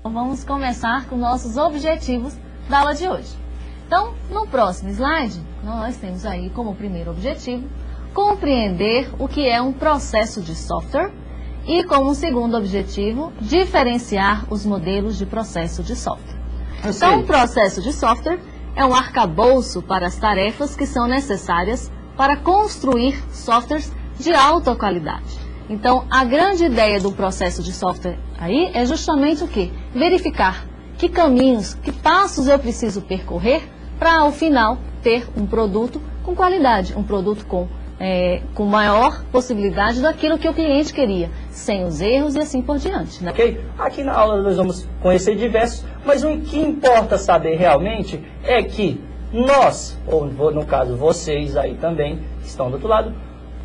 Vamos começar com nossos objetivos da aula de hoje. Então, no próximo slide, nós temos aí como primeiro objetivo compreender o que é um processo de software e como segundo objetivo, diferenciar os modelos de processo de software. Então, um processo de software é um arcabouço para as tarefas que são necessárias para construir softwares de alta qualidade. Então, a grande ideia do processo de software aí é justamente o quê? Verificar que caminhos, que passos eu preciso percorrer para, ao final, ter um produto com qualidade, um produto com maior possibilidade daquilo que o cliente queria, sem os erros e assim por diante. Né? Ok? Aqui na aula nós vamos conhecer diversos, mas o que importa saber realmente é que nós, ou no caso vocês aí também, que estão do outro lado,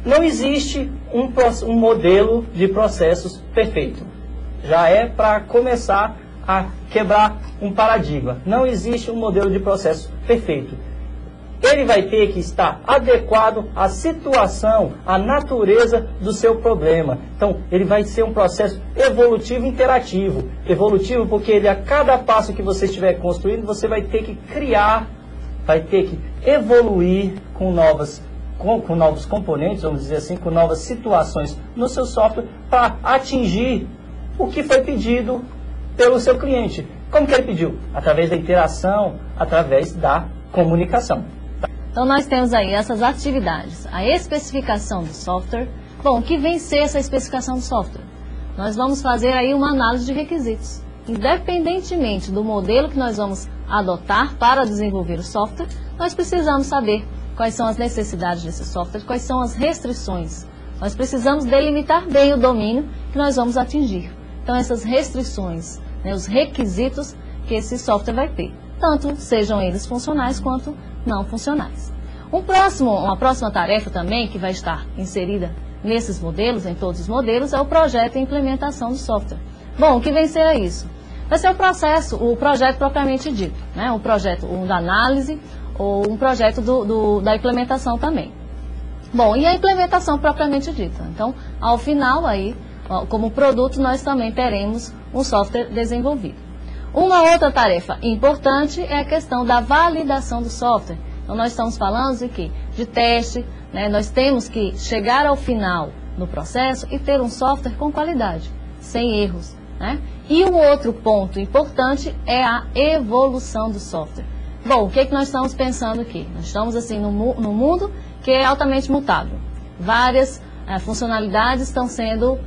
não existe um modelo de processos perfeito. Já é para começar a quebrar um paradigma. Não existe um modelo de processo perfeito. Ele vai ter que estar adequado à situação, à natureza do seu problema. Então, ele vai ser um processo evolutivo interativo. Evolutivo porque a cada passo que você estiver construindo, você vai ter que criar, vai ter que evoluir com novos componentes, vamos dizer assim, com novas situações no seu software para atingir o que foi pedido pelo seu cliente. Como que ele pediu? Através da interação, através da comunicação. Então, nós temos aí essas atividades. A especificação do software. Bom, o que vem ser essa especificação do software? Nós vamos fazer aí uma análise de requisitos. Independentemente do modelo que nós vamos adotar para desenvolver o software, nós precisamos saber quais são as necessidades desse software, quais são as restrições. Nós precisamos delimitar bem o domínio que nós vamos atingir. Então, essas restrições, né, os requisitos que esse software vai ter, tanto sejam eles funcionais quanto não funcionais. Uma próxima tarefa também que vai estar inserida nesses modelos, em todos os modelos, é o projeto e implementação do software. Bom, o que vem ser isso? Vai ser o projeto propriamente dito, né? Um projeto da análise ou um projeto da implementação também. Bom, e a implementação propriamente dita? Então, ao final aí, como produto, nós também teremos um software desenvolvido. Uma outra tarefa importante é a questão da validação do software. Então, nós estamos falando de quê? De teste, né? Nós temos que chegar ao final do processo e ter um software com qualidade, sem erros, né? E um outro ponto importante é a evolução do software. Bom, o que nós estamos pensando aqui? Nós estamos assim no mundo que é altamente mutável. Várias funcionalidades estão sendo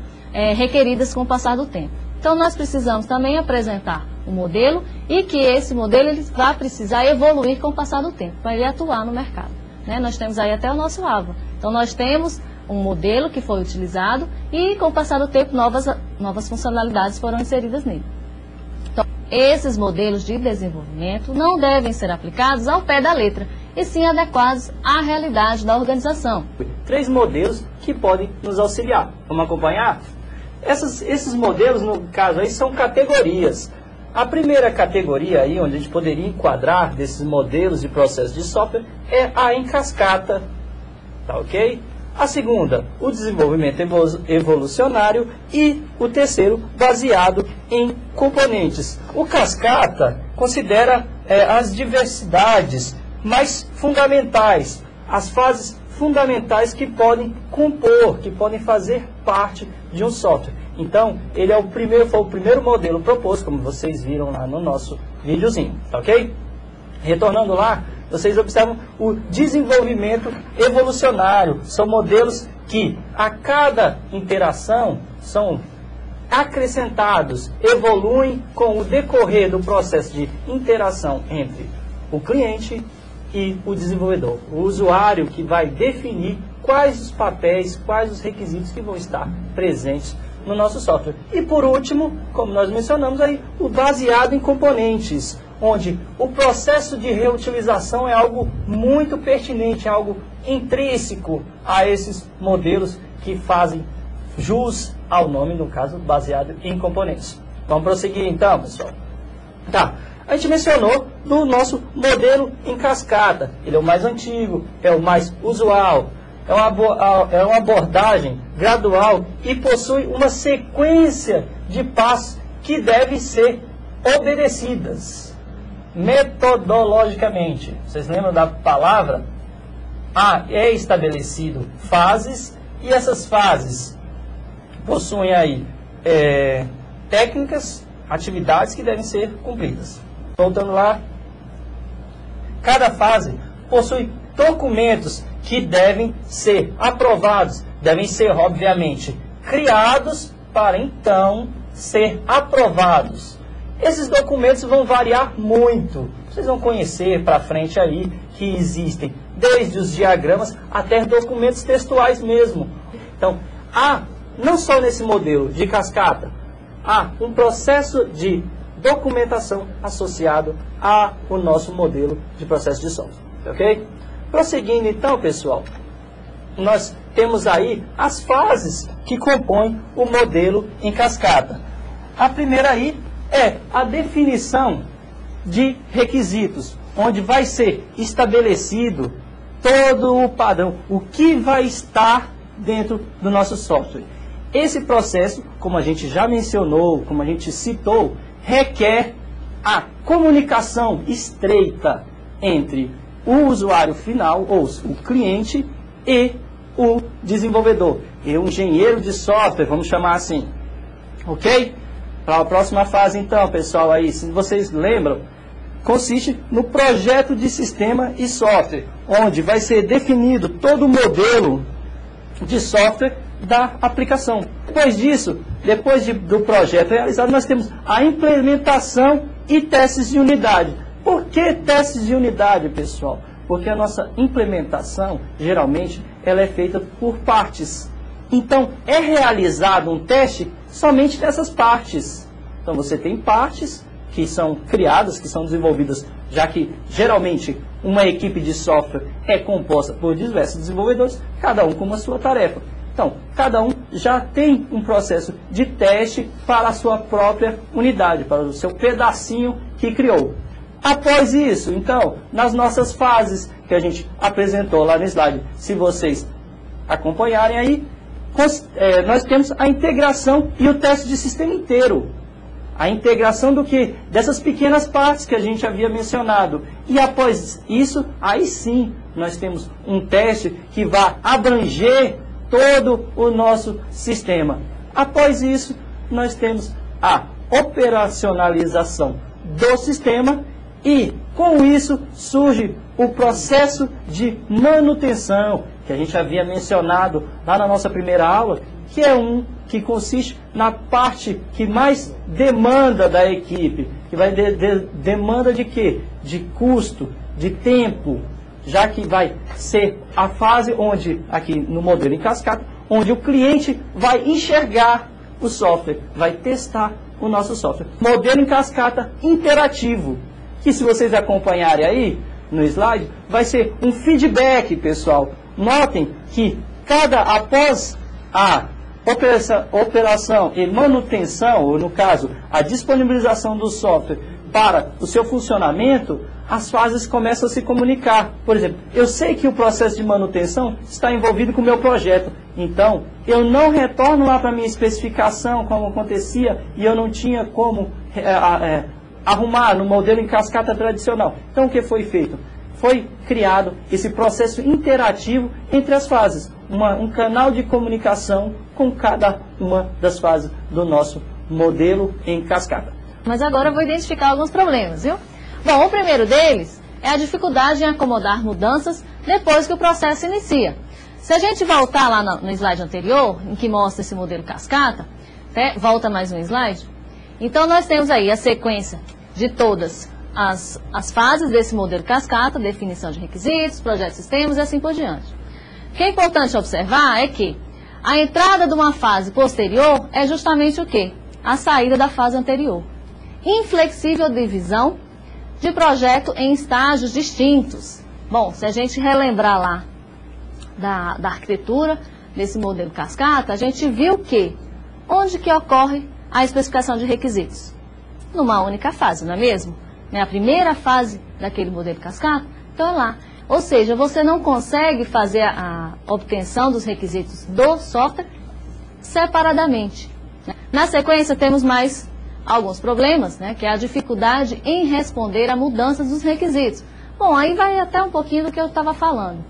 requeridas com o passar do tempo. Então, nós precisamos também apresentar um modelo e que esse modelo ele vai precisar evoluir com o passar do tempo, para ele atuar no mercado. Né? Nós temos aí até o nosso AVA. Então, nós temos um modelo que foi utilizado e com o passar do tempo novas funcionalidades foram inseridas nele. Então, esses modelos de desenvolvimento não devem ser aplicados ao pé da letra, e sim adequados à realidade da organização. 3 modelos que podem nos auxiliar. Vamos acompanhar? Esses modelos, no caso, aí são categorias. A primeira categoria aí, onde a gente poderia enquadrar desses modelos de processo de software, é a em cascata, tá ok? A segunda, o desenvolvimento evolucionário e o terceiro, baseado em componentes. O cascata considera as diversidades mais fundamentais, as fases fundamentais que podem compor, que podem fazer parte de um software. Então, ele foi o primeiro modelo proposto, como vocês viram lá no nosso videozinho, tá ok? Retornando lá, vocês observam o desenvolvimento evolucionário. São modelos que, a cada interação, são acrescentados, evoluem com o decorrer do processo de interação entre o cliente e o desenvolvedor. O usuário que vai definir quais os papéis, quais os requisitos que vão estar presentes no nosso software. E por último, como nós mencionamos aí, o baseado em componentes, onde o processo de reutilização é algo muito pertinente, é algo intrínseco a esses modelos que fazem jus ao nome, no caso, baseado em componentes. Vamos prosseguir então, pessoal? Tá. A gente mencionou do nosso modelo em cascata. Ele é o mais antigo, é o mais usual, é uma abordagem gradual e possui uma sequência de passos que deve ser obedecidas metodologicamente. Vocês lembram da palavra? É estabelecido fases, e essas fases possuem aí técnicas, atividades que devem ser cumpridas. Voltando lá, cada fase possui documentos que devem ser aprovados, devem ser, obviamente, criados para então ser aprovados. Esses documentos vão variar muito. Vocês vão conhecer para frente aí que existem desde os diagramas até documentos textuais mesmo. Então, não só nesse modelo de cascata, há um processo de documentação associado ao nosso modelo de processo de software. Ok? Prosseguindo então, pessoal, nós temos aí as fases que compõem o modelo em cascata. A primeira aí é a definição de requisitos, onde vai ser estabelecido todo o padrão, o que vai estar dentro do nosso software. Esse processo, como a gente já mencionou, como a gente citou, requer a comunicação estreita entre o usuário final, ou o cliente, e o desenvolvedor, e o engenheiro de software, vamos chamar assim. Ok? Para a próxima fase, então, pessoal, aí, se vocês lembram, consiste no projeto de sistema e software, onde vai ser definido todo o modelo de software da aplicação. Depois disso, depois do projeto realizado, nós temos a implementação e testes de unidade. Por que testes de unidade, pessoal? Porque a nossa implementação, geralmente, ela é feita por partes. Então, é realizado um teste somente dessas partes. Então, você tem partes que são criadas, que são desenvolvidas, já que, geralmente, uma equipe de software é composta por diversos desenvolvedores, cada um com a sua tarefa. Então, cada um já tem um processo de teste para a sua própria unidade, para o seu pedacinho que criou. Após isso, então, nas nossas fases que a gente apresentou lá no slide, se vocês acompanharem aí, nós temos a integração e o teste de sistema inteiro. A integração do que? Dessas pequenas partes que a gente havia mencionado. E após isso, aí sim, nós temos um teste que vai abranger todo o nosso sistema. Após isso, nós temos a operacionalização do sistema e, com isso, surge o processo de manutenção, que a gente havia mencionado lá na nossa primeira aula, que é que consiste na parte que mais demanda da equipe, que vai demanda de quê? De custo, de tempo, já que vai ser a fase onde, aqui no modelo em cascata, onde o cliente vai enxergar o software, vai testar o nosso software. Modelo em cascata interativo, que se vocês acompanharem aí no slide, vai ser um feedback, pessoal. Notem que após a operação e manutenção, ou no caso, a disponibilização do software para o seu funcionamento, as fases começam a se comunicar. Por exemplo, eu sei que o processo de manutenção está envolvido com o meu projeto, então eu não retorno lá para a minha especificação como acontecia e eu não tinha como arrumar no modelo em cascata tradicional. Então o que foi feito? Foi criado esse processo interativo entre as fases, um canal de comunicação com cada uma das fases do nosso modelo em cascata. Mas agora eu vou identificar alguns problemas, viu? Bom, o primeiro deles é a dificuldade em acomodar mudanças depois que o processo inicia. Se a gente voltar lá no slide anterior, em que mostra esse modelo cascata, volta mais um slide, então nós temos aí a sequência de todas as fases desse modelo cascata, definição de requisitos, projeto de sistemas e assim por diante. O que é importante observar é que a entrada de uma fase posterior é justamente o quê? A saída da fase anterior. Inflexível divisão de projeto em estágios distintos. Bom, se a gente relembrar lá da arquitetura desse modelo cascata, a gente viu que onde que ocorre a especificação de requisitos? Numa única fase, não é mesmo? A primeira fase daquele modelo cascata, então é lá. Ou seja, você não consegue fazer a obtenção dos requisitos do software separadamente. Na sequência, temos mais alguns problemas, né, que é a dificuldade em responder a mudanças dos requisitos. Bom, aí vai até um pouquinho do que eu estava falando.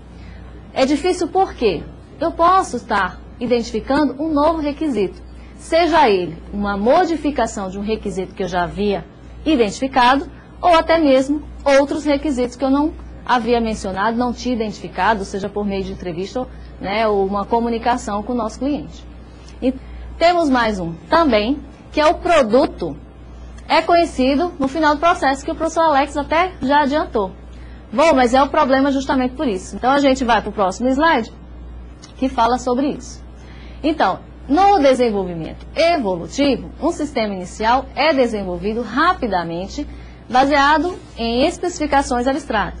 É difícil por quê? Eu posso estar identificando um novo requisito, seja ele uma modificação de um requisito que eu já havia identificado, ou até mesmo outros requisitos que eu não havia mencionado, não tinha identificado, seja por meio de entrevista, né, ou uma comunicação com o nosso cliente. E temos mais um também, que é o produto. É conhecido no final do processo, que o professor Alex até já adiantou. Bom, mas é o problema justamente por isso. Então, a gente vai para o próximo slide, que fala sobre isso. Então, no desenvolvimento evolutivo, um sistema inicial é desenvolvido rapidamente, baseado em especificações abstratas.